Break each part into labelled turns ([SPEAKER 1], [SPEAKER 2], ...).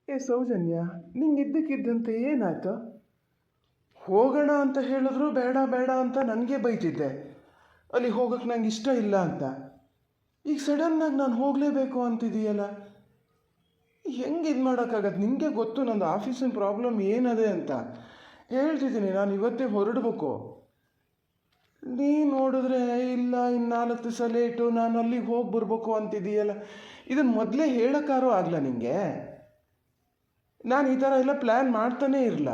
[SPEAKER 1] ಏ ಸೌಜನ್ಯ, ನಿಂಗೆ ಇದ್ದಕ್ಕಿದ್ದಂತೆ ಏನಾಯ್ತು? ಹೋಗೋಣ ಅಂತ ಹೇಳಿದ್ರು ಬೇಡ ಬೇಡ ಅಂತ ನನಗೆ ಬೈತಿದ್ದೆ. ಅಲ್ಲಿ ಹೋಗೋಕ್ಕೆ ನಂಗೆ ಇಷ್ಟ ಇಲ್ಲ ಅಂತ. ಈಗ ಸಡನ್ನಾಗಿ ನಾನು ಹೋಗಲೇಬೇಕು ಅಂತಿದೆಯಲ್ಲ, ಹೆಂಗೆ ಇದು ಮಾಡೋಕ್ಕಾಗತ್ತೆ? ನಿಮಗೆ ಗೊತ್ತು ನಂದು ಆಫೀಸಿನ ಪ್ರಾಬ್ಲಮ್ ಏನದೆ ಅಂತ. ಹೇಳ್ತಿದ್ದೀನಿ, ನಾನು ಇವತ್ತೇ ಹೊರಡಬೇಕು. ನೀ ನೋಡಿದ್ರೆ ಇಲ್ಲ, ಇನ್ನು 4 ದಿವಸ ಲೇಟು, ನಾನು ಅಲ್ಲಿಗೆ ಹೋಗಿ ಬರ್ಬೇಕು ಅಂತಿದೆಯಲ್ಲ. ಇದನ್ನು ಮೊದಲೇ ಹೇಳೋಕ್ಕಾರೋ ಆಗಲ್ಲ ನಿನಗೆ? ನಾನು ಈ ಥರ ಎಲ್ಲ ಪ್ಲ್ಯಾನ್ ಮಾಡ್ತಾನೇ ಇರಲ್ಲ.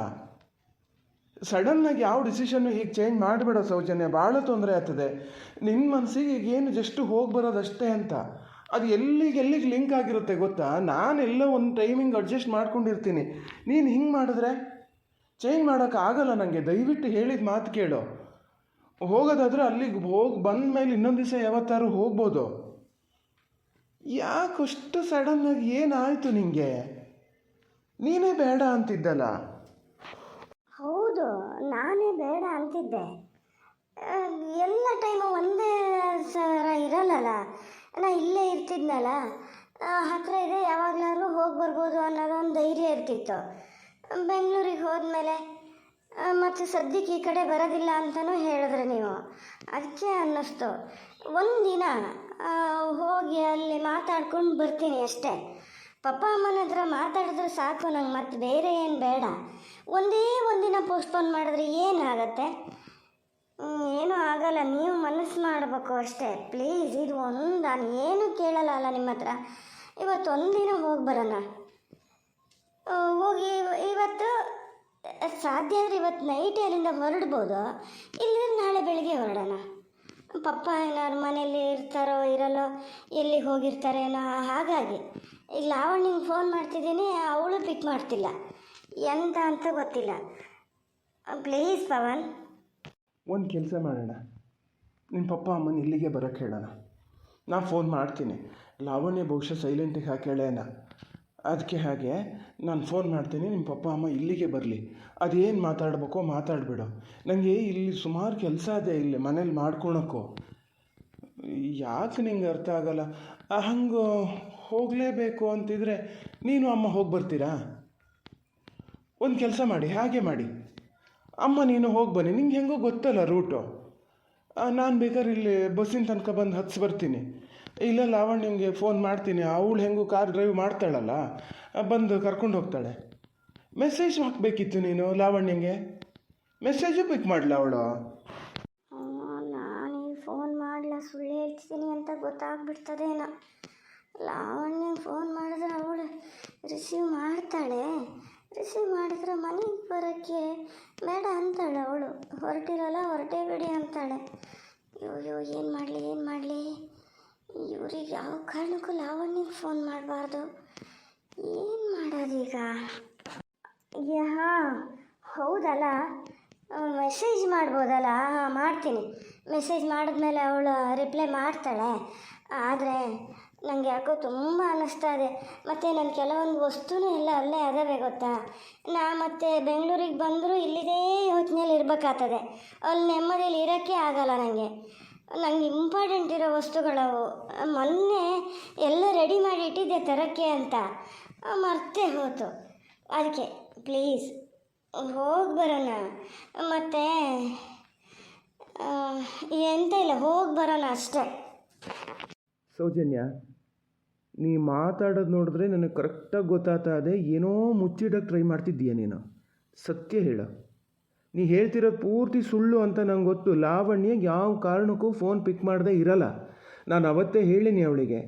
[SPEAKER 1] ಸಡನ್ನಾಗಿ ಯಾವ ಡಿಸಿಷನ್ನು ಹೀಗೆ ಚೇಂಜ್ ಮಾಡಿಬಿಡೋ ಸೌಜನ್ಯ, ಭಾಳ ತೊಂದರೆ ಆಗ್ತದೆ. ನಿನ್ನ ಮನಸ್ಸಿಗೆ ಈಗ ಏನು ಜಸ್ಟ್ ಹೋಗಿ ಬರೋದಷ್ಟೇ ಅಂತ. ಅದು ಎಲ್ಲಿಗೆ ಲಿಂಕ್ ಆಗಿರುತ್ತೆ ಗೊತ್ತಾ? ನಾನೆಲ್ಲ ಒಂದು ಟೈಮಿಂಗ್ ಅಡ್ಜಸ್ಟ್ ಮಾಡ್ಕೊಂಡಿರ್ತೀನಿ. ನೀನು ಹಿಂಗೆ ಮಾಡಿದ್ರೆ ಚೇಂಜ್ ಮಾಡೋಕ್ಕಾಗಲ್ಲ ನನಗೆ. ದಯವಿಟ್ಟು ಹೇಳಿದ ಮಾತು ಕೇಳು. ಹೋಗೋದಾದರೆ ಅಲ್ಲಿಗೆ ಹೋಗಿ ಬಂದ ಮೇಲೆ ಇನ್ನೊಂದು ದಿವಸ ಯಾವತ್ತಾರು ಹೋಗ್ಬೋದು. ಯಾಕಷ್ಟು ಸಡನ್ನಾಗಿ ಏನಾಯಿತು ನಿನಗೆ? ನೀನೇ ಬೇಡ ಅಂತಿದ್ದಲ್ಲ.
[SPEAKER 2] ಹೌದು, ನಾನೇ ಬೇಡ ಅಂತಿದ್ದೆ. ಎಲ್ಲ ಟೈಮು ಒಂದೇ ಸರ ಇರಲ್ಲಲ್ಲ. ನಾ ಇಲ್ಲೇ ಇರ್ತಿದ್ನಲ್ಲ, ಹತ್ತಿರ ಇದೆ, ಯಾವಾಗಲಾದ್ರೂ ಹೋಗಿ ಬರ್ಬೋದು ಅನ್ನೋದೊಂದು ಧೈರ್ಯ ಇರ್ತಿತ್ತು. ಬೆಂಗಳೂರಿಗೆ ಹೋದ್ಮೇಲೆ ಮತ್ತು ಸದ್ಯಕ್ಕೆ ಈ ಕಡೆ ಬರೋದಿಲ್ಲ ಅಂತಲೂ ಹೇಳಿದ್ರೆ ನೀವು. ಅದಕ್ಕೆ ಅನ್ನಿಸ್ತು ಒಂದಿನ ಹೋಗಿ ಅಲ್ಲಿ ಮಾತಾಡ್ಕೊಂಡು ಬರ್ತೀನಿ ಅಷ್ಟೇ. ಪಪ್ಪ ಅಮ್ಮನ ಹತ್ರ ಮಾತಾಡಿದ್ರೆ ಸಾಕು, ನಂಗೆ ಮತ್ತೆ ಬೇರೆ ಏನು ಬೇಡ. ಒಂದೇ ಒಂದಿನ ಪೋಸ್ಟ್ಪೋನ್ ಮಾಡಿದ್ರೆ ಏನಾಗತ್ತೆ? ಏನೂ ಆಗಲ್ಲ. ನೀವು ಮನಸ್ಸು ಮಾಡಬೇಕು ಅಷ್ಟೇ. ಪ್ಲೀಸ್, ಇದು ಒಂದು ನಾನು ಏನೂ ಕೇಳಲ್ಲ ಅಲ್ಲ ನಿಮ್ಮ ಹತ್ರ. ಇವತ್ತೊಂದಿನ ಹೋಗಿ ಬರೋಣ. ಹೋಗಿ ಇವತ್ತು ಸಾಧ್ಯ ಆದರೆ ಇವತ್ತು ನೈಟ್ ಅಲ್ಲಿಂದ ಹೊರಡ್ಬೋದು, ಇಲ್ಲದ್ರೆ ನಾಳೆ ಬೆಳಿಗ್ಗೆ ಹೊರಡೋಣ. ಪಪ್ಪ ಏನಾದ್ರು ಮನೇಲಿ ಇರ್ತಾರೋ ಇರಲ್ಲೋ, ಎಲ್ಲಿ ಹೋಗಿರ್ತಾರೇನೋ. ಹಾಗಾಗಿ ಈಗ ಲಾವಣ್ಯಂಗೆ ಫೋನ್ ಮಾಡ್ತಿದ್ದೀನಿ, ಅವಳು ಪಿಕ್ ಮಾಡ್ತಿಲ್ಲ. ಎಂತ ಅಂತ ಗೊತ್ತಿಲ್ಲ. ಪ್ಲೀಸ್ ಪವನ್,
[SPEAKER 1] ಒಂದು ಕೆಲಸ ಮಾಡೋಣ, ನಿಮ್ಮ ಪಪ್ಪ ಅಮ್ಮನ ಇಲ್ಲಿಗೆ ಬರೋಕ್ಕೆ ಹೇಳೋಣ. ನಾನು ಫೋನ್ ಮಾಡ್ತೀನಿ. ಲಾವಣ್ಯ ಬಹುಶಃ ಸೈಲೆಂಟಿಗೆ ಹಾಕೇಳೇನ, ಅದಕ್ಕೆ ಹಾಗೆ ನಾನು ಫೋನ್ ಮಾಡ್ತೀನಿ. ನಿಮ್ಮ ಪಪ್ಪ ಅಮ್ಮ ಇಲ್ಲಿಗೆ ಬರಲಿ. ಅದೇನು ಮಾತಾಡ್ಬೇಕೋ ಮಾತಾಡ್ಬಿಡು. ನನಗೆ ಇಲ್ಲಿ ಸುಮಾರು ಕೆಲಸ ಇದೆ ಇಲ್ಲಿ ಮನೇಲಿ ಮಾಡ್ಕೊಳಕ್ಕೂ. ಯಾಕೆ ನಿಂಗೆ ಅರ್ಥ ಆಗಲ್ಲ? ಹಂಗೆ ಹೋಗಲೇಬೇಕು ಅಂತಿದ್ರೆ ನೀನು ಅಮ್ಮ ಹೋಗಿ ಬರ್ತೀರಾ? ಒಂದು ಕೆಲಸ ಮಾಡಿ, ಹಾಗೆ ಮಾಡಿ, ಅಮ್ಮ ನೀನು ಹೋಗಿ ಬನ್ನಿ. ನಿಂಗೆ ಹೆಂಗೋ ಗೊತ್ತಲ್ಲ ರೂಟು. ನಾನು ಬೇಕಾದ್ರೆ ಇಲ್ಲಿ ಬಸ್ಸಿನ ತನಕ ಬಂದು ಹತ್ಸಿ ಬರ್ತೀನಿ. ಇಲ್ಲ ಲಾವಣ್ಯಂಗೆ ಫೋನ್ ಮಾಡ್ತೀನಿ, ಅವಳು ಹೆಂಗೂ ಕಾರ್ ಡ್ರೈವ್ ಮಾಡ್ತಾಳಲ್ಲ, ಬಂದು ಕರ್ಕೊಂಡು ಹೋಗ್ತಾಳೆ. ಮೆಸೇಜ್ ಹಾಕಬೇಕಿತ್ತು ನೀನು ಲಾವಣ್ಯಂಗೆ. ಮೆಸೇಜು ಪಿಕ್ ಮಾಡಲ ಅವಳು.
[SPEAKER 2] ನಾನೀಗ ಫೋನ್ ಮಾಡಲ, ಸುಳ್ಳು ಹೇಳ್ತೀನಿ ಅಂತ ಗೊತ್ತಾಗ್ಬಿಡ್ತದೇನೋ. ಲಾವಣ್ಯಂಗೆ ಫೋನ್ ಮಾಡಿದ್ರೆ ಅವಳು ರಿಸೀವ್ ಮಾಡ್ತಾಳೆ. ರಿಸೀವ್ ಮಾಡಿದ್ರೆ ಮನೆಗೆ ಬರೋಕ್ಕೆ ಬೇಡ ಅಂತಾಳೆ ಅವಳು. ಹೊರಟಿರಲ್ಲ, ಹೊರಟೇ ಬಿಡಿ ಅಂತಾಳೆ. ಅಯ್ಯೋ, ಏನು ಮಾಡಲಿ? ಇವ್ರಿಗೆ ಯಾವ ಕಾರಣಕ್ಕೂ ಲಾವಣ್ಯಗೆ ಫೋನ್ ಮಾಡಬಾರ್ದು. ಏನು ಮಾಡೋದೀಗ? ಹಾಂ, ಹೌದಲ್ಲ, ಮೆಸೇಜ್ ಮಾಡ್ಬೋದಲ್ಲ? ಹಾಂ, ಮಾಡ್ತೀನಿ. ಮೆಸೇಜ್ ಮಾಡಿದ್ಮೇಲೆ ಅವಳು ರಿಪ್ಲೈ ಮಾಡ್ತಾಳೆ. ಆದರೆ ನನಗೆ ಯಾಕೋ ತುಂಬ ಅನ್ನಿಸ್ತಾ ಇದೆ. ಮತ್ತು ನನ್ನ ಕೆಲವೊಂದು ವಸ್ತುನೂ ಎಲ್ಲ ಅಲ್ಲೇ ಅದಾವೆ ಗೊತ್ತಾ. ನಾ ಮತ್ತೆ ಬೆಂಗಳೂರಿಗೆ ಬಂದರೂ ಇಲ್ಲಿದೇ ಯೋಚನೆಯಲ್ಲಿ ಇರಬೇಕಾಗ್ತದೆ. ಅಲ್ಲಿ ನೆಮ್ಮದಿಯಲ್ಲಿ ಇರೋಕ್ಕೆ ಆಗಲ್ಲ ನನಗೆ. ನಂಗೆ ಇಂಪಾರ್ಟೆಂಟ್ ಇರೋ ವಸ್ತುಗಳವು. ಮೊನ್ನೆ ಎಲ್ಲ ರೆಡಿ ಮಾಡಿ ಇಟ್ಟಿದ್ದೆ ತರೋಕ್ಕೆ ಅಂತ, ಮರ್ತೇ ಹೋಯ್ತು. ಅದಕ್ಕೆ ಪ್ಲೀಸ್ ಹೋಗಿ ಬರೋಣ. ಮತ್ತು ಎಂತ ಇಲ್ಲ, ಹೋಗಿ ಬರೋಣ ಅಷ್ಟೇ.
[SPEAKER 1] ಸೌಜನ್ಯ, ನೀ ಮಾತಾಡೋದು ನೋಡಿದ್ರೆ ನನಗೆ ಕರೆಕ್ಟಾಗಿ ಗೊತ್ತಾಗ್ತಾ ಇದೆ, ಏನೋ ಮುಚ್ಚಿಡೋಕ್ಕೆ ಟ್ರೈ ಮಾಡ್ತಿದ್ದೀಯ ನೀನು. ಸತ್ಯ ಹೇಳು. ನೀ ಹೇಳ್ತಿರೋದು ಪೂರ್ತಿ ಸುಳ್ಳು ಅಂತ ನಂಗೆ ಗೊತ್ತು. ಲಾವಣ್ಯಗೆ ಯಾವ ಕಾರಣಕ್ಕೂ ಫೋನ್ ಪಿಕ್ ಮಾಡದೇ ಇರಲ್ಲ. ನಾನು ಅವತ್ತೇ ಹೇಳಿನಿ ಅವಳಿಗೆ,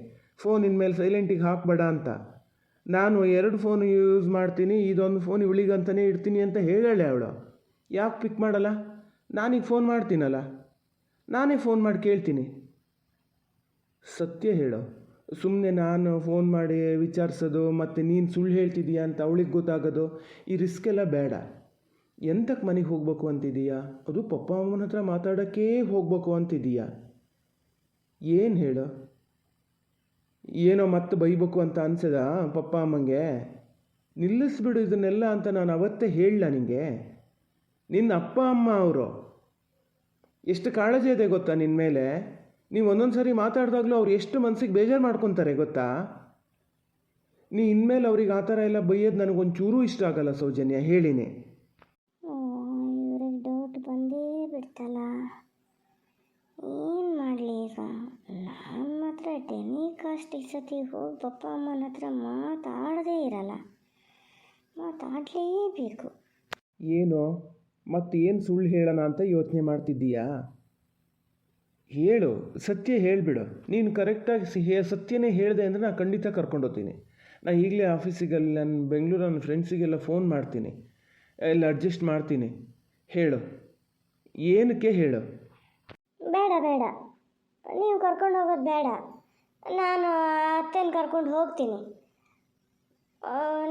[SPEAKER 1] ಫೋನ್ ಇನ್ಮೇಲೆ ಸೈಲೆಂಟಿಗೆ ಹಾಕಬೇಡ ಅಂತ. ನಾನು 2 ಫೋನ್ ಯೂಸ್ ಮಾಡ್ತೀನಿ, ಇದೊಂದು ಫೋನ್ ಇವಳಿಗಂತಲೇ ಇಡ್ತೀನಿ ಅಂತ ಹೇಳಳೆ ಅವಳು. ಯಾಕೆ ಪಿಕ್ ಮಾಡಲ್ಲ? ನಾನೀಗ ಫೋನ್ ಮಾಡ್ತೀನಲ್ಲ, ನಾನೇ ಫೋನ್ ಮಾಡಿ ಕೇಳ್ತೀನಿ. ಸತ್ಯ ಹೇಳು. ಸುಮ್ಮನೆ ನಾನು ಫೋನ್ ಮಾಡಿ ವಿಚಾರಿಸೋದು ಮತ್ತು ನೀನು ಸುಳ್ಳು ಹೇಳ್ತಿದ್ದೀಯಾ ಅಂತ ಅವಳಿಗೆ ಗೊತ್ತಾಗೋದು, ಈ ರಿಸ್ಕ್ ಎಲ್ಲ ಬೇಡ. ಎಂತಕ್ಕೆ ಮನೆಗೆ ಹೋಗ್ಬೇಕು ಅಂತಿದ್ದೀಯಾ? ಅದು ಪಪ್ಪ ಅಮ್ಮನ ಹತ್ರ ಮಾತಾಡೋಕ್ಕೇ ಹೋಗ್ಬೇಕು ಅಂತಿದ್ದೀಯಾ? ಏನು ಹೇಳು? ಏನೋ ಮತ್ತೆ ಬೈಬೇಕು ಅಂತ ಅನ್ಸದ ಪಪ್ಪ ಅಮ್ಮಂಗೆ? ನಿಲ್ಲಿಸ್ಬಿಡು ಇದನ್ನೆಲ್ಲ ಅಂತ ನಾನು ಅವತ್ತೇ ಹೇಳಲ್ಲ ನಿನಗೆ. ನಿನ್ನ ಅಪ್ಪ ಅಮ್ಮ ಅವರು ಎಷ್ಟು ಕಾಳಜಿ ಇದೆ ಗೊತ್ತಾ ನಿನ್ನ ಮೇಲೆ. ನೀವು ಒಂದೊಂದು ಸರಿ ಮಾತಾಡಿದಾಗಲೂ ಅವ್ರು ಎಷ್ಟು ಮನಸ್ಸಿಗೆ ಬೇಜಾರು ಮಾಡ್ಕೊತಾರೆ ಗೊತ್ತಾ. ನೀ ಇನ್ಮೇಲೆ ಅವ್ರಿಗೆ ಆ ಥರ ಎಲ್ಲ ಬೈಯೋದು ನನಗೊಂಚೂರೂ ಇಷ್ಟ ಆಗಲ್ಲ ಸೌಜನ್ಯ, ಹೇಳಿನಿ.
[SPEAKER 2] ಇವ್ರಿಗೆ ಡೌಟ್ ಬಂದೇ ಬಿಡ್ತಲ್ಲ, ಏನು ಮಾಡಲಿ ಈಗ? ನಾನು ಮಾತ್ರ ಡೆನಿ ಕಾಸ್ಟ್ ಈ ಸತಿ ಹೋಗಿ ಪಪ್ಪ ಅಮ್ಮನ ಹತ್ರ ಮಾತಾಡದೇ ಇರಲ್ಲ, ಮಾತಾಡಲೇಬೇಕು.
[SPEAKER 1] ಏನೋ ಮತ್ತೇನು ಸುಳ್ಳು ಹೇಳೋಣ ಅಂತ ಯೋಚನೆ ಮಾಡ್ತಿದ್ದೀಯಾ? ಹೇಳು, ಸತ್ಯ ಹೇಳಿಬಿಡು. ನೀನು ಕರೆಕ್ಟಾಗಿ ಸತ್ಯನೇ ಹೇಳಿದೆ ಅಂದರೆ ನಾನು ಖಂಡಿತ ಕರ್ಕೊಂಡೋಗ್ತೀನಿ. ನಾನು ಈಗಲೇ ಆಫೀಸಿಗೆ ನನ್ನ ಬೆಂಗಳೂರು ನನ್ನ ಫ್ರೆಂಡ್ಸಿಗೆಲ್ಲ ಫೋನ್ ಮಾಡ್ತೀನಿ, ಎಲ್ಲ ಅಡ್ಜಸ್ಟ್ ಮಾಡ್ತೀನಿ. ಹೇಳು, ಏನಕ್ಕೆ ಹೇಳು?
[SPEAKER 2] ಬೇಡ ಬೇಡ, ನೀವು ಕರ್ಕೊಂಡು ಹೋಗೋದು ಬೇಡ, ನಾನು ಅತ್ತೆನ ಕರ್ಕೊಂಡು ಹೋಗ್ತೀನಿ.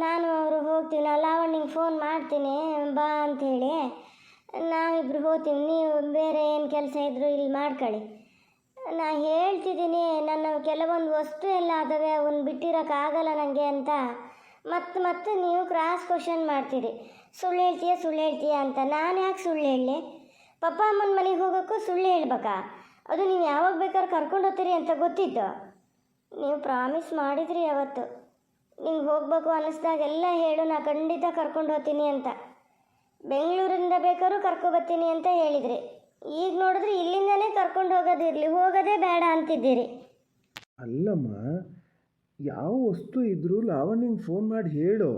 [SPEAKER 2] ನಾನು ಅವರು ಹೋಗ್ತೀವಿ, ನಾನು ಲಾವಣ್ಯಂಗೆ ಫೋನ್ ಮಾಡ್ತೀನಿ ಬಾ ಅಂಥೇಳಿ, ನಾವಿಬ್ಬರು ಹೋಗ್ತೀವಿ. ನೀವು ಬೇರೆ ಏನು ಕೆಲಸ ಇದ್ದರೂ ಇಲ್ಲಿ ಮಾಡ್ಕೊಳ್ಳಿ. ನಾ ಹೇಳ್ತಿದ್ದೀನಿ, ನನ್ನ ಕೆಲವೊಂದು ವಸ್ತು ಎಲ್ಲ ಅದಾವೆ, ಅವನ್ನ ಬಿಟ್ಟಿರೋಕ್ಕಾಗಲ್ಲ ನನಗೆ ಅಂತ ಮತ್ತೆ ನೀವು ಕ್ರಾಸ್ ಕ್ವಶನ್ ಮಾಡ್ತೀರಿ. ಸುಳ್ಳು ಹೇಳ್ತೀಯ ಅಂತ. ನಾನು ಯಾಕೆ ಸುಳ್ಳು ಹೇಳಲಿ? ಪಪ್ಪ ಅಮ್ಮನ ಮನೆಗೆ ಹೋಗೋಕ್ಕೂ ಸುಳ್ಳು ಹೇಳ್ಬೇಕಾ? ಅದು ನೀವು ಯಾವಾಗ ಬೇಕಾದ್ರೆ ಕರ್ಕೊಂಡು ಹೋಗ್ತೀರಿ ಅಂತ ಗೊತ್ತಿತ್ತು. ನೀವು ಪ್ರಾಮಿಸ್ ಮಾಡಿದ್ರಿ ಅವತ್ತು, ನಿಮ್ಗೆ ಹೋಗಬೇಕು ಅನ್ನಿಸ್ದಾಗೆಲ್ಲ ಹೇಳು, ನಾ ಖಂಡಿತ ಕರ್ಕೊಂಡು ಹೋಗ್ತೀನಿ ಅಂತ. ಬೆಂಗಳೂರಿಂದ ಬೇಕಾದ್ರೂ ಕರ್ಕೊಬರ್ತೀನಿ ಅಂತ ಹೇಳಿದ್ರಿ. ಈಗ ನೋಡಿದ್ರೆ ಇಲ್ಲಿಂದನೇ ಕರ್ಕೊಂಡು ಹೋಗೋದಿರಲಿ, ಹೋಗೋದೇ ಬೇಡ ಅಂತಿದ್ದೀರಿ.
[SPEAKER 1] ಅಲ್ಲಮ್ಮ, ಯಾವ ವಸ್ತು ಇದ್ದರೂ ಲಾವಣ್ಯಂಗೆ ಫೋನ್ ಮಾಡಿ ಹೇಳು.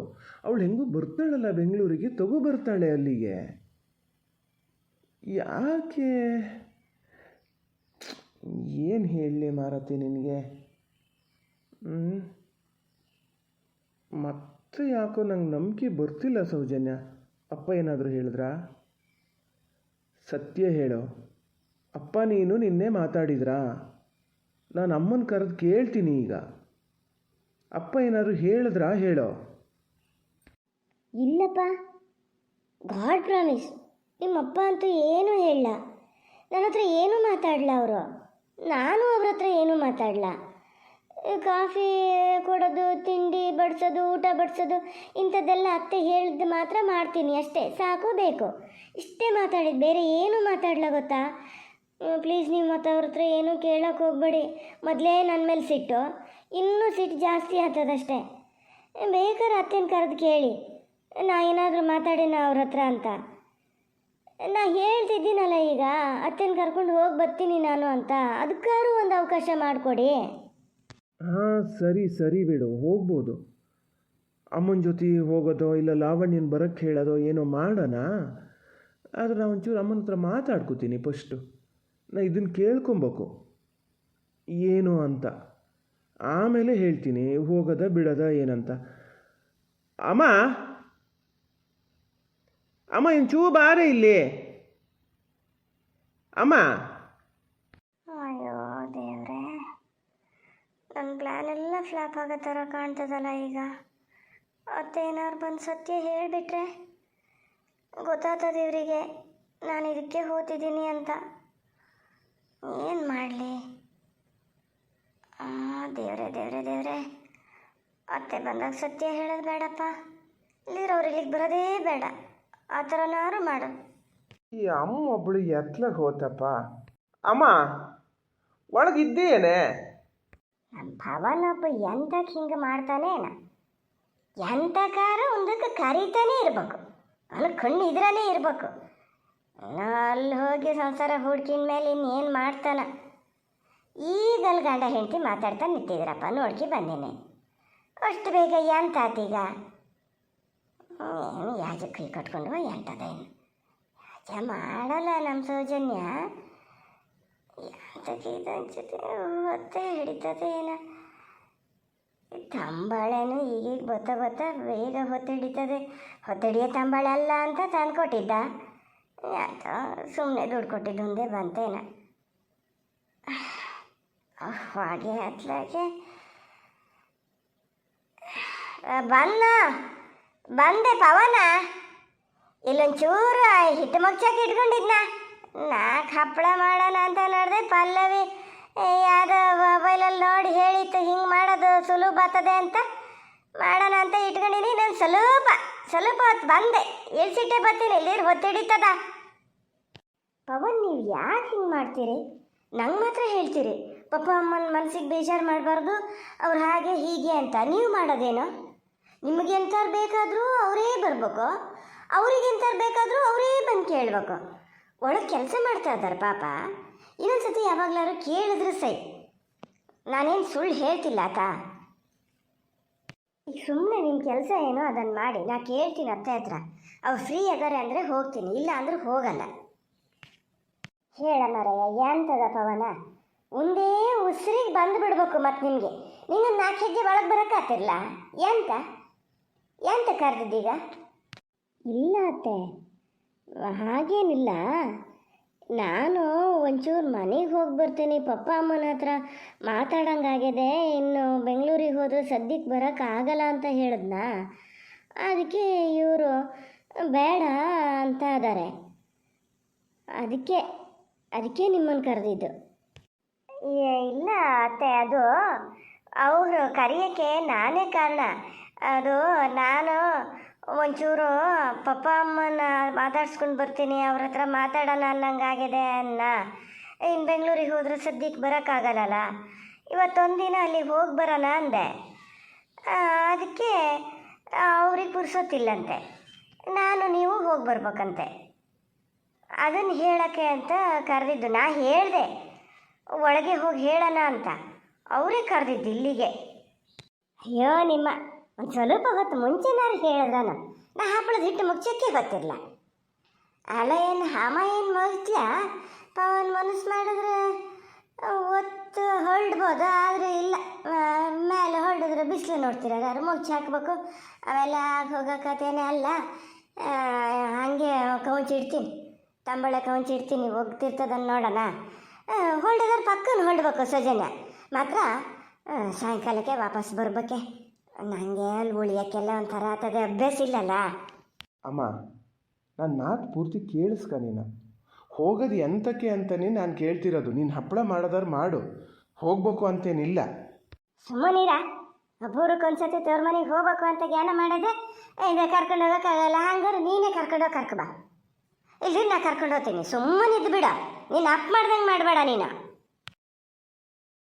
[SPEAKER 1] ಅವಳು ಹೆಂಗೂ ಬರ್ತಾಳಲ್ಲ ಬೆಂಗಳೂರಿಗೆ, ಬರ್ತಾಳೆ ಅಲ್ಲಿಗೆ. ಯಾಕೆ ಏನು ಹೇಳಲಿ ಮಾರತಿ ನಿನಗೆ? ಮತ್ತೆ ಯಾಕೋ ನಂಗೆ ನಂಬಿಕೆ ಬರ್ತಿಲ್ಲ ಸೌಜನ್ಯ. ಅಪ್ಪ ಏನಾದರೂ ಹೇಳಿದ್ರಾ? ಸತ್ಯ ಹೇಳು. ಅಪ್ಪ ನೀನು ನಿನ್ನೆ ಮಾತಾಡಿದ್ರಾ? ನಾನು ಅಮ್ಮನ ಕರೆದು ಕೇಳ್ತೀನಿ ಈಗ. ಅಪ್ಪ ಏನಾದರೂ ಹೇಳಿದ್ರಾ? ಹೇಳೋ.
[SPEAKER 2] ಇಲ್ಲಪ್ಪ, ಗಾಡ್ ಪ್ರಾಮಿಸ್, ನಿಮ್ಮಪ್ಪ ಅಂತೂ ಏನೂ ಹೇಳಲ್ಲ. ನನ್ನ ಹತ್ರ ಏನೂ ಮಾತಾಡಲ್ಲ ಅವರು, ನಾನು ಅವ್ರ ಹತ್ರ ಏನೂ ಮಾತಾಡಲ್ಲ. ಕಾಫಿ ಕೊಡೋದು, ತಿಂಡಿ ಬಡಿಸೋದು, ಊಟ ಬಡಿಸೋದು, ಇಂಥದ್ದೆಲ್ಲ ಅತ್ತೆ ಹೇಳಿದ್ದು ಮಾತ್ರ ಮಾಡ್ತೀನಿ ಅಷ್ಟೇ, ಸಾಕು ಬೇಕು, ಇಷ್ಟೇ ಮಾತಾಡಿದ್ದು, ಬೇರೆ ಏನೂ ಮಾತಾಡಲ್ಲ ಗೊತ್ತಾ? ಪ್ಲೀಸ್ ನೀವು ಮತ್ತೆ ಅವ್ರ ಹತ್ರ ಏನೂ ಕೇಳೋಕೆ ಹೋಗಬೇಡಿ. ಮೊದಲೇ ನನ್ನ ಮೇಲೆ ಸಿಟ್ಟು, ಇನ್ನೂ ಸಿಟ್ಟು ಜಾಸ್ತಿ ಆಗ್ತದಷ್ಟೇ. ಬೇಕಾದ್ರೆ ಅತ್ತೆನ ಕರೆದು ಕೇಳಿ, ನಾ ಏನಾದರೂ ಮಾತಾಡಿನ ಅವ್ರ ಹತ್ರ ಅಂತ. ನಾ ಹೇಳ್ತಿದ್ದೀನಲ್ಲ ಈಗ, ಅತ್ತೆನ ಕರ್ಕೊಂಡು ಹೋಗಿ ಬರ್ತೀನಿ ನಾನು ಅಂತ, ಅದಕ್ಕಾದ್ರೂ ಒಂದು ಅವಕಾಶ ಮಾಡಿಕೊಡಿ.
[SPEAKER 1] ಹಾಂ ಸರಿ ಬಿಡು, ಹೋಗ್ಬೋದು. ಅಮ್ಮನ ಜೊತೆ ಹೋಗೋದೋ ಇಲ್ಲ ಲಾವಣ್ಯನ ಬರೋಕ್ಕೆ ಹೇಳೋದೋ ಏನೋ ಮಾಡೋಣ. ಆದರೆ ನಾನು ಒಂಚೂರು ಅಮ್ಮನ ಹತ್ರ ಮಾತಾಡ್ಕೋತೀನಿ ಫಸ್ಟು. ನಾ ಇದನ್ನು ಕೇಳ್ಕೊಬೇಕು ಏನು ಅಂತ, ಆಮೇಲೆ ಹೇಳ್ತೀನಿ ಹೋಗೋದ ಬಿಡೋದ ಏನಂತ. ಅಮ್ಮ ಒಂಚೂ ಬಾರೆ ಇಲ್ಲಿ ಅಮ್ಮ.
[SPEAKER 2] ಅಯ್ಯೋ ದೇವ್ರೆ, ನನ್ನ ಪ್ಲ್ಯಾನ್ ಎಲ್ಲ ಫ್ಲಾಪ್ ಆಗೋ ಥರ ಕಾಣ್ತದಲ್ಲ ಈಗ. ಅತ್ತೆ ಏನಾದ್ರು ಬಂದು ಸತ್ಯ ಹೇಳಿಬಿಟ್ರೆ ಗೊತ್ತಾಗ್ತದೆ ಇವರಿಗೆ ನಾನು ಇದಕ್ಕೆ ಹೋಗ್ತಿದ್ದೀನಿ ಅಂತ. ಏನು ಮಾಡಲಿ? ದೇವ್ರೆ, ಅತ್ತೆ ಬಂದಾಗ ಸತ್ಯ ಹೇಳೋದು ಬೇಡಪ್ಪ, ಇಲ್ಲಿರೋರು ಇಲ್ಲಿಗೆ ಬರೋದೇ ಬೇಡ, ಆ ಥರನಾರು ಮಾಡು.
[SPEAKER 1] ಈ ಅಮ್ಮ ಒಬ್ಬಳು ಎತ್ಲಾಗ ಹೋತಪ್ಪ. ಅಮ್ಮ ಒಳಗಿದ್ದೇನೆ.
[SPEAKER 2] ನಮ್ಮ ಭವನೊಬ್ಬ ಎಂತಕ್ಕೆ ಹಿಂಗೆ ಮಾಡ್ತಾನೇನ? ಎಂತಕಾರ ಒಂದಕ್ಕೆ ಕರೀತಾನೆ ಇರಬೇಕು, ಅವನು ಕಣ್ಣು ಇದ್ರೇ ಇರಬೇಕು. ಅಲ್ಲಿ ಹೋಗಿ ಸಂಸಾರ ಹುಡ್ಕಿನ ಮೇಲೆ ಇನ್ನೇನು ಮಾಡ್ತಾನ? ಈಗ ಅಲ್ಲಿ ಗಂಡ ಹೆಂಡತಿ ಮಾತಾಡ್ತಾ ನಿಂತಿದ್ರಪ್ಪ, ನೋಡ್ಕಿ ಬಂದೇನೆ. ಅಷ್ಟು ಬೇಗ ಎಂತಾತೀಗ? ಏನು ಯಾಜ ಕೈ ಕಟ್ಕೊಂಡು ಎಂಟದೇನು ಯಾಜ ಮಾಡಲ್ಲ ನಮ್ಮ ಸೌಜನ್ಯ. ಎಂತಕ್ಕೆ ಇದು ಅನ್ಸುತ್ತೆ, ಹೊತ್ತೆ ಹಿಡಿತದೆ ಏನೋ. ತಂಬಾಳೆನು ಈಗೀಗ ಬತ್ತ ಬೇಗ ಹೊತ್ತು ಹಿಡಿಯೋ ತಂಬಾಳೆ ಅಲ್ಲ ಅಂತ ತಂದು ಕೊಟ್ಟಿದ್ದ. ಯಾಕೋ ಸುಮ್ಮನೆ ದುಡ್ಡು ಕೊಟ್ಟಿದ್ದು ಒಂದೇ ಬಂತೇನ. ಹಾಗೆ ಹತ್ಲಾಗೆ ಬಂದೆ ಪವನ. ಇಲ್ಲೊಂಚೂರು ಹಿಟ್ಟು ಮಗ್ಚಕ್ಕೆ ಇಟ್ಕೊಂಡಿದ್ನ. ನಾಲ್ಕು ಹಪ್ಪಳ ಮಾಡೋಣ ಅಂತ ನೋಡಿದೆ, ಪಲ್ಲವಿ ಯಾವುದೋ ಮೊಬೈಲಲ್ಲಿ ನೋಡಿ ಹೇಳಿತ್ತು ಹಿಂಗೆ ಮಾಡೋದು ಸುಲಭ ಆಗ್ತದೆ ಅಂತ, ಮಾಡೋಣ ಅಂತ ಇಟ್ಕೊಂಡಿನಿ. ನಾನು ಸ್ವಲ್ಪ ಹೊತ್ತು ಬಂದೆ, ಇಳಿಸಿಟ್ಟೆ ಬರ್ತೀನಿ, ಇಲ್ಲಿರು ಹೊತ್ತಿಡಿತದ. ಪವನ್, ನೀವು ಯಾಕೆ ಹಿಂಗೆ ಮಾಡ್ತೀರಿ? ನಂಗೆ ಮಾತ್ರ ಹೇಳ್ತೀರಿ ಪಪ್ಪ ಅಮ್ಮನ ಮನಸ್ಸಿಗೆ ಬೇಜಾರು ಮಾಡಬಾರ್ದು, ಅವ್ರು ಹಾಗೆ ಹೀಗೆ ಅಂತ. ನೀವು ಮಾಡೋದೇನು? ನಿಮಗೆ ಎಂಥವ್ರು ಬೇಕಾದರೂ ಅವರೇ ಬರಬೇಕು, ಅವ್ರಿಗೆ ಎಂಥವ್ರು ಬೇಕಾದರೂ ಅವರೇ ಬಂದು ಕೇಳಬೇಕು. ಒಳಗೆ ಕೆಲಸ ಮಾಡ್ತಾ ಇದ್ದಾರೆ ಪಾಪ. ಇನ್ನೊಂದ್ಸತಿ ಯಾವಾಗಲಾದ್ರು ಕೇಳಿದ್ರೆ ಸೈ. ನಾನೇನು ಸುಳ್ಳು ಹೇಳ್ತಿಲ್ಲ ಆತ. ಈಗ ಸುಮ್ಮನೆ ನಿಮ್ಮ ಕೆಲಸ ಏನೋ ಅದನ್ನು ಮಾಡಿ. ನಾ ಕೇಳ್ತೀನಿ ಅತ್ತೆ ಹತ್ರ. ಅವ್ರು ಫ್ರೀ ಅದಾರೆ ಅಂದರೆ ಹೋಗ್ತೀನಿ, ಇಲ್ಲ ಅಂದ್ರೆ ಹೋಗಲ್ಲ. ಹೇಳಮ್ಮರಯ್ಯ ಎಂತದ ಪವನ, ಒಂದೇ ಉಸಿರಿಗೆ ಬಂದು ಬಿಡ್ಬೇಕು. ಮತ್ತು ನಿಮಗೆ ನೀನು 4 ಹೆಜ್ಜೆ ಒಳಗೆ ಬರೋಕ್ಕಾಗ್ತಿರಲ್ಲ. ಎಂತ ಕರೆದಿದ್ದೀಗ? ಇಲ್ಲ ಅತ್ತೆ, ಹಾಗೇನಿಲ್ಲ. ನಾನು ಒಂಚೂರು ಮನೆಗೆ ಹೋಗಿ ಬರ್ತೀನಿ, ಪಪ್ಪ ಅಮ್ಮನ ಹತ್ರ ಮಾತಾಡೋಂಗಾಗಿದೆ. ಇನ್ನು ಬೆಂಗಳೂರಿಗೆ ಹೋದರೆ ಸದ್ಯಕ್ಕೆ ಬರೋಕ್ಕಾಗಲ್ಲ ಅಂತ ಹೇಳಿದ್ನ. ಅದಕ್ಕೆ ಇವರು ಬೇಡ ಅಂತ ಇದ್ದಾರೆ. ಅದಕ್ಕೆ ನಿಮ್ಮನ್ನು ಕರೆದಿದ್ದು. ಇಲ್ಲ ಅತ್ತೆ, ಅದು ಅವರು ಕರೆಯೋಕ್ಕೆ ನಾನೇ ಕಾರಣ. ಅದು ನಾನು ಒಂಚೂರು ಪಪ್ಪ ಅಮ್ಮನ ಮಾತಾಡ್ಸ್ಕೊಂಡು ಬರ್ತೀನಿ, ಅವ್ರ ಹತ್ರ ಮಾತಾಡೋಣ ಅನ್ನಂಗಾಗಿದೆ ಇನ್ನು ಬೆಂಗಳೂರಿಗೆ ಹೋದ್ರೆ ಸದ್ಯಕ್ಕೆ ಬರೋಕ್ಕಾಗಲ್ಲ. ಇವತ್ತೊಂದಿನ ಅಲ್ಲಿಗೆ ಹೋಗಿ ಬರೋಣ ಅಂದೆ. ಅದಕ್ಕೆ ಅವ್ರಿಗೆ ಪುರ್ಸೊತ್ತಿಲ್ಲಂತೆ, ನಾನು ನೀವು ಹೋಗಿ ಬರ್ಬೇಕಂತೆ. ಅದನ್ನು ಹೇಳೋಕ್ಕೆ ಅಂತ ಕರೆದಿದ್ದು. ನಾ ಹೇಳಿದೆ ಒಳಗೆ ಹೋಗಿ ಹೇಳೋಣ ಅಂತ, ಅವರೇ ಕರೆದಿದ್ದು ಇಲ್ಲಿಗೆ. ಅಯ್ಯೋ ನಿಮ್ಮ ಒಂದು ಸ್ವಲ್ಪ ಹೊತ್ತು ಮುಂಚೆನಾರು ಹೇಳಿದ್ರಾನು, ನಾ ಹಪ್ಪಳದ ಹಿಟ್ಟು ಮುಚ್ಚಕ್ಕೆ ಗೊತ್ತಿರಲ್ಲ. ಅಲ್ಲ ಏನು ಹಾಮ ಏನು ಮುಗಿತ್ಯ ಪವನ್ ಮನಸ್ಸು ಮಾಡಿದ್ರೆ ಒತ್ತು ಹೊರಡ್ಬೋದು, ಆದರೆ ಇಲ್ಲ ಮೇಲೆ ಹೊರಡಿದ್ರೆ ಬಿಸಿಲು ನೋಡ್ತೀರ, ಮುಚ್ಚಿ ಹಾಕ್ಬೇಕು. ಅವೆಲ್ಲ ಹೋಗೋಕತ್ತೇನೆ ಅಲ್ಲ. ಹಾಗೆ ಕೌಂಚಿಡ್ತೀನಿ, ತಂಬಳೆ ಕೌಂಚಿಡ್ತೀನಿ, ಹೋಗ್ತಿರ್ತದನ್ನು ನೋಡೋಣ. ಹೊರಡಿದ್ರೆ ಪಕ್ಕನ ಹೊರಡ್ಬೇಕು ಸೌಜನ್ಯ. ಮಾತ್ರ ಸಾಯಂಕಾಲಕ್ಕೆ ವಾಪಸ್ ಬರ್ಬೇಕೆ. ನನಗೆ ಅಲ್ಲಿ ಉಳಿಯೋಕ್ಕೆಲ್ಲ ಒಂಥರ ಆಗ್ತದೆ, ಅಭ್ಯಾಸ ಇಲ್ಲಲ್ಲ.
[SPEAKER 1] ಅಮ್ಮ, ನಾನು ಮಾತು ಪೂರ್ತಿ ಕೇಳಿಸ್ಕ. ನೀನು ಹೋಗೋದು ಎಂತಕ್ಕೆ ಅಂತಲೇ ನಾನು ಕೇಳ್ತಿರೋದು. ನೀನು ಹಪ್ಪಳ ಮಾಡೋದಾರು ಮಾಡು, ಹೋಗ್ಬೇಕು ಅಂತೇನಿಲ್ಲ.
[SPEAKER 2] ಸುಮ್ಮನೀರ, ಅಪೂರ್ವಕ್ಕೆ ಒಂದ್ಸತಿ ತವ್ರ ಮನೆಗೆ ಹೋಗ್ಬೇಕು ಅಂತ ಜ್ಞಾನ ಮಾಡೋದೆ. ಇದು ಕರ್ಕೊಂಡು ಹೋಗೋಕ್ಕಾಗಲ್ಲ, ಹಂಗಾರೆ ನೀನೇ ಕರ್ಕೊಂಡೋಗಿ ಕರ್ಕೊಬಾ. ಇಲ್ರಿ ನಾ ಕರ್ಕೊಂಡು ಹೋಗ್ತೀನಿ. ಸುಮ್ಮನಿದ್ದು ಬಿಡ, ನೀನು ಅಪ್ ಮಾಡ್ದಂಗೆ ಮಾಡಬೇಡ ನೀನು.